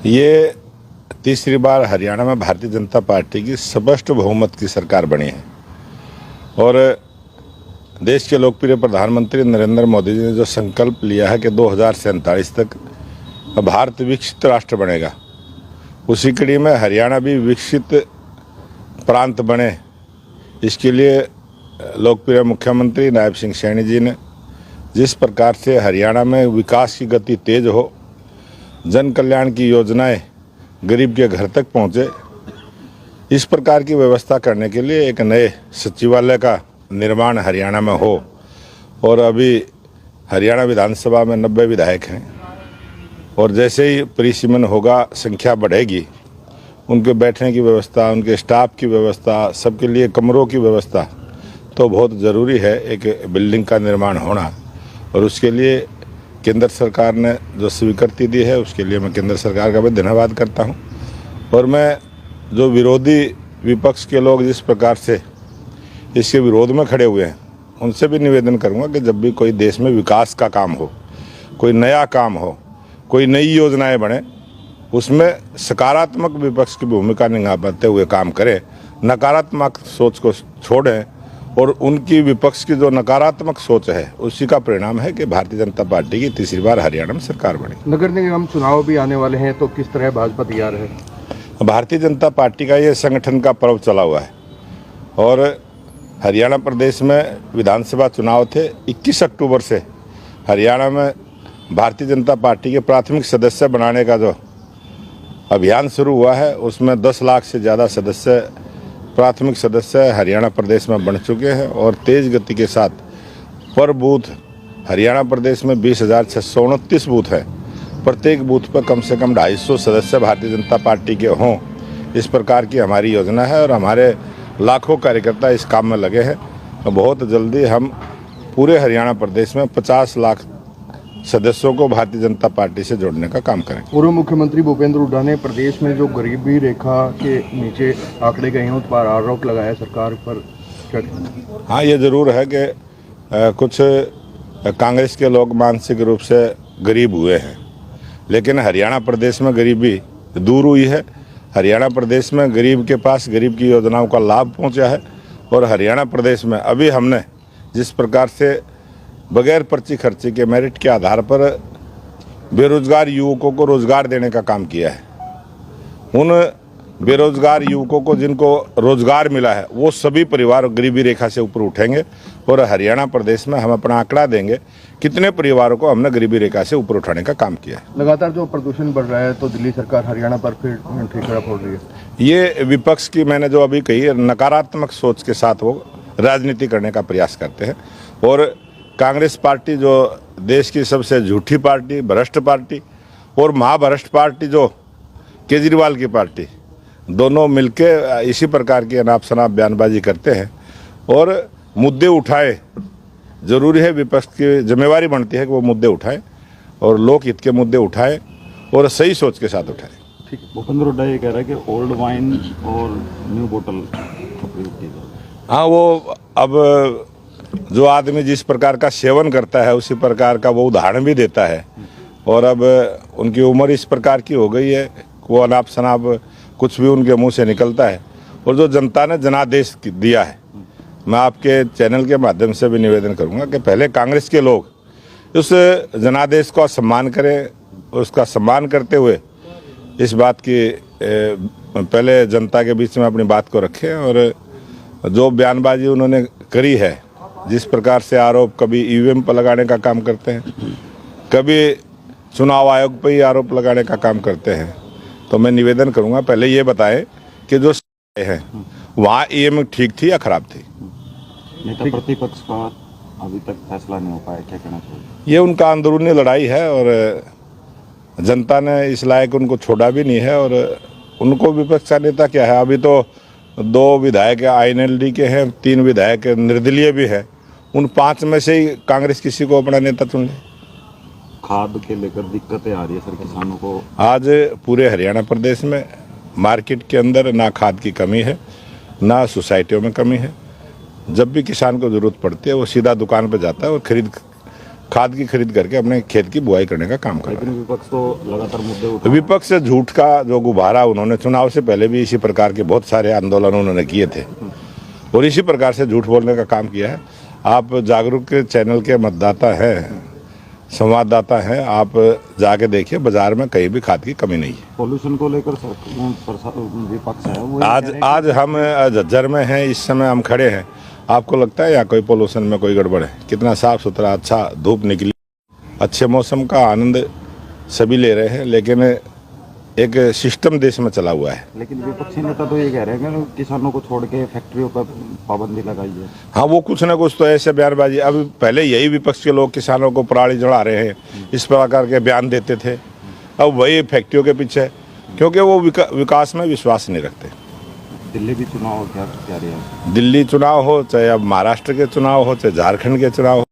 ये तीसरी बार हरियाणा में भारतीय जनता पार्टी की स्पष्ट बहुमत की सरकार बनी है और देश के लोकप्रिय प्रधानमंत्री नरेंद्र मोदी जी ने जो संकल्प लिया है कि 2047 तक भारत विकसित राष्ट्र बनेगा, उसी कड़ी में हरियाणा भी विकसित प्रांत बने, इसके लिए लोकप्रिय मुख्यमंत्री नायब सिंह सैनी जी ने जिस प्रकार से हरियाणा में विकास की गति तेज हो, जन कल्याण की योजनाएं गरीब के घर तक पहुंचे, इस प्रकार की व्यवस्था करने के लिए एक नए सचिवालय का निर्माण हरियाणा में हो। और अभी हरियाणा विधानसभा में 90 विधायक हैं और जैसे ही परिसीमन होगा, संख्या बढ़ेगी, उनके बैठने की व्यवस्था, उनके स्टाफ की व्यवस्था, सबके लिए कमरों की व्यवस्था तो बहुत ज़रूरी है। एक बिल्डिंग का निर्माण होना और उसके लिए केंद्र सरकार ने जो स्वीकृति दी है, उसके लिए मैं केंद्र सरकार का भी धन्यवाद करता हूं। और मैं जो विरोधी विपक्ष के लोग जिस प्रकार से इसके विरोध में खड़े हुए हैं, उनसे भी निवेदन करूंगा कि जब भी कोई देश में विकास का काम हो, कोई नया काम हो, कोई नई योजनाएं बने, उसमें सकारात्मक विपक्ष की भूमिका निभाते हुए काम करें, नकारात्मक सोच को छोड़ें। और उनकी विपक्ष की जो नकारात्मक सोच है, उसी का परिणाम है कि भारतीय जनता पार्टी की तीसरी बार हरियाणा में सरकार बनी। नगर निगम चुनाव भी आने वाले हैं, तो किस तरह भाजपा तैयार है? भारतीय जनता पार्टी का ये संगठन का पर्व चला हुआ है और हरियाणा प्रदेश में विधानसभा चुनाव थे। 21 अक्टूबर से हरियाणा में भारतीय जनता पार्टी के प्राथमिक सदस्य बनाने का जो अभियान शुरू हुआ है, उसमें 10 लाख से ज़्यादा सदस्य, प्राथमिक सदस्य हरियाणा प्रदेश में बन चुके हैं और तेज गति के साथ पर बूथ हरियाणा प्रदेश में 20,629 बूथ हैं। प्रत्येक बूथ पर कम से कम 250 सदस्य भारतीय जनता पार्टी के हों, इस प्रकार की हमारी योजना है और हमारे लाखों कार्यकर्ता इस काम में लगे हैं। तो बहुत जल्दी हम पूरे हरियाणा प्रदेश में 50 लाख सदस्यों को भारतीय जनता पार्टी से जोड़ने का काम करें। पूर्व मुख्यमंत्री भूपेंद्र हुड्डा ने प्रदेश में जो गरीबी रेखा के नीचे आंकड़े गए हैं, उस पर आरोप लगाया सरकार पर। हाँ, ये जरूर है कि कुछ कांग्रेस के लोग मानसिक रूप से गरीब हुए हैं, लेकिन हरियाणा प्रदेश में गरीबी दूर हुई है। हरियाणा प्रदेश में गरीब के पास गरीब की योजनाओं का लाभ पहुंचा है और हरियाणा प्रदेश में अभी हमने जिस प्रकार से बगैर पर्ची खर्ची के मेरिट के आधार पर बेरोजगार युवकों को रोजगार देने का काम किया है, उन बेरोजगार युवकों को जिनको रोजगार मिला है, वो सभी परिवार गरीबी रेखा से ऊपर उठेंगे और हरियाणा प्रदेश में हम अपना आंकड़ा देंगे कितने परिवारों को हमने गरीबी रेखा से ऊपर उठाने का काम किया है। लगातार जो प्रदूषण बढ़ रहा है, तो दिल्ली सरकार हरियाणा पर फिर ठेकरा फोड़ रही है। ये विपक्ष की मैंने जो अभी कही, नकारात्मक सोच के साथ वो राजनीति करने का प्रयास करते हैं और कांग्रेस पार्टी जो देश की सबसे झूठी पार्टी, भ्रष्ट पार्टी, और महाभ्रष्ट पार्टी जो केजरीवाल की पार्टी, दोनों मिलके इसी प्रकार की अनाप शनाप बयानबाजी करते हैं और मुद्दे उठाए। जरूरी है, विपक्ष की जिम्मेवारी बनती है कि वो मुद्दे उठाए और लोक हित के मुद्दे उठाए और सही सोच के साथ उठाए। ठीक है। भूपेंद्र हुड्डा ये कह रहा है कि ओल्ड वाइन और न्यू बोतल। हाँ, वो अब जो आदमी जिस प्रकार का सेवन करता है, उसी प्रकार का वो उदाहरण भी देता है और अब उनकी उम्र इस प्रकार की हो गई है, वो अनाप शनाप कुछ भी उनके मुंह से निकलता है। और जो जनता ने जनादेश दिया है, मैं आपके चैनल के माध्यम से भी निवेदन करूंगा कि पहले कांग्रेस के लोग उस जनादेश का सम्मान करें, उसका सम्मान करते हुए इस बात की पहले जनता के बीच में अपनी बात को रखें। और जो बयानबाजी उन्होंने करी है, जिस प्रकार से आरोप कभी ईवीएम पर लगाने का काम करते हैं, कभी चुनाव आयोग पर ही आरोप लगाने का काम करते हैं, तो मैं निवेदन करूंगा पहले ये बताएं कि जो हैं वहाँ ईवीएम ठीक थी या खराब थी। नेता प्रतिपक्ष का अभी तक फैसला नहीं हो पाया, क्या कहना चाहिए? ये उनका अंदरूनी लड़ाई है और जनता ने इस लायक उनको छोड़ा भी नहीं है और उनको विपक्ष का नेता क्या है। अभी तो 2 विधायक INLD के हैं, 3 विधायक निर्दलीय भी हैं। उन 5 में से ही कांग्रेस किसी को अपना नेता चुन ले। खाद के लेकर दिक्कतें आ रही है सर किसानों को। आज पूरे हरियाणा प्रदेश में मार्केट के अंदर ना खाद की कमी है, ना सोसाइटियों में कमी है। जब भी किसान को ज़रूरत पड़ती है, वो सीधा दुकान पर जाता है और खरीद खाद की खरीद करके अपने खेत की बुआई करने का काम कर रहा है। लेकिन विपक्ष तो लगातार मुद्दे उठा विपक्ष से झूठ का जो गुब्बारा उन्होंने चुनाव से पहले भी इसी प्रकार के बहुत सारे आंदोलन उन्होंने किए थे और इसी प्रकार से झूठ बोलने का काम किया है। आप जागरूक के चैनल के मतदाता हैं, संवाददाता हैं, आप जाके देखिए बाजार में कहीं भी खाद की कमी नहीं है। पॉल्यूशन को लेकर विपक्ष है वो आज हम झज्जर में हैं, इस समय हम खड़े हैं, आपको लगता है यहाँ कोई पोल्यूशन में कोई गड़बड़ है? कितना साफ सुथरा, अच्छा धूप निकली, अच्छे मौसम का आनंद सभी ले रहे हैं, लेकिन एक सिस्टम देश में चला हुआ है। लेकिन विपक्षी नेता तो ये कह रहे हैं कि किसानों को छोड़ के फैक्ट्रियों पर पाबंदी लगाई है। हाँ, वो कुछ ना कुछ तो ऐसे बयानबाजी, अब पहले यही विपक्ष के लोग किसानों को पराली जला रहे हैं, इस प्रकार के बयान देते थे, अब वही फैक्ट्रियों के पीछे, क्योंकि वो विकास में विश्वास नहीं रखते। दिल्ली भी चुनाव क्या रहा है? दिल्ली चुनाव हो, चाहे अब महाराष्ट्र के चुनाव हो, चाहे झारखंड के चुनाव हो,